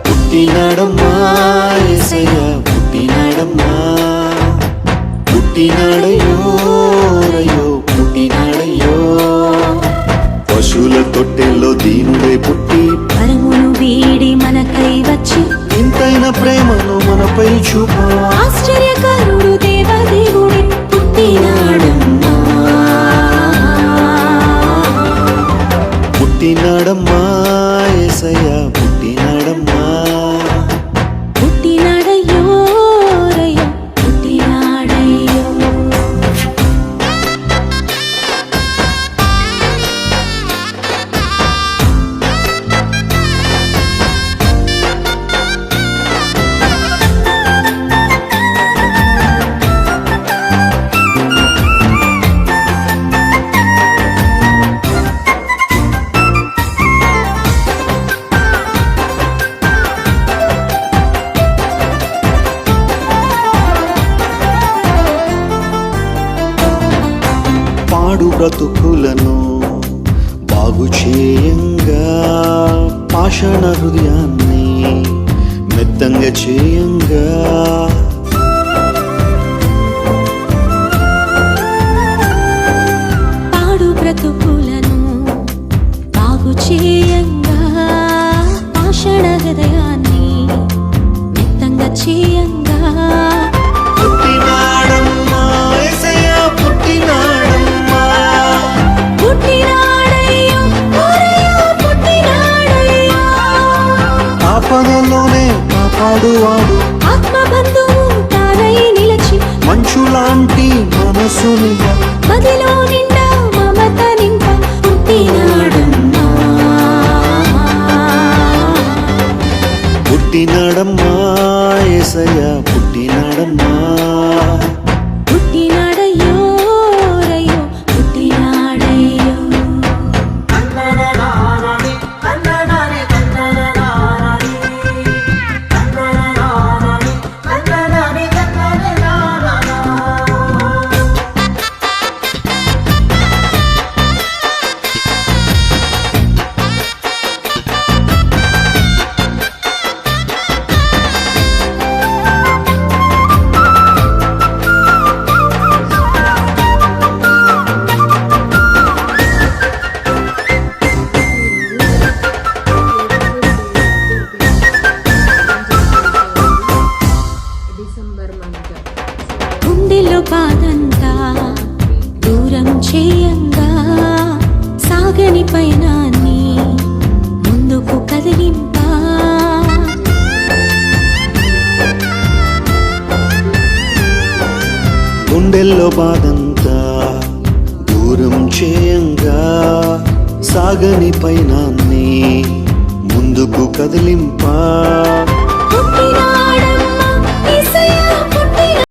పుట్టినాడమ్మా యేసయ్య పుట్టినాడమ్మా పుట్టినాడయ్యో రయ్యో పుట్టినాడయ్యో పశువుల తొట్టెల్లో దీనుడే పుట్టి పరమును వీడి మనకై వచ్చి ఇంతైన ప్రేమను మనపై చూపా ఆశ్చర్యకరుడు దేవదేవుడే పుట్టినాడమ్మా పుట్టినాడమ్మా యేసయ్య పుట్టినాడమ్మా పుట్టినాడయ్యో రయ్యో పుట్టినాడయ్యో పాడు బ్రతుకులను బాగు చేయంగా పాషాణ హృదయాన్ని మెత్తంగా చేయంగా పాడు బ్రతుకులను బాగు చేయంగా పాషాణ హృదయాన్ని మెత్తంగా చేయంగా పుట్టినాడమ్మా యేసయ్య పుట్టినాడమ్మా పుట్టినాడయ్యో ఓరయ్యో పుట్టినాడయ్యో ఆపదలోనే కాపాడువాడు ఆత్మబంధువు తానై నిలచి మంచులాంటి మనసునిగా మదిలో నిండా మమత నింప పుట్టినాడమ్మా పుట్టినాడమ్మా యేసయ్య పుట్టినాడమ్మా పుట్టినాడయ్యో రయ్యో పుట్టినాడయ్యో గుండెలో బాధంతా దూరం చేయంగా సాగని పయనాన్ని ముందుకు కదిలింపా గుండెల్లో బాధంతా దూరం చేయంగా సాగని పైనాన్ని ముందుకు కదిలింపా పుట్టినాడయ్యో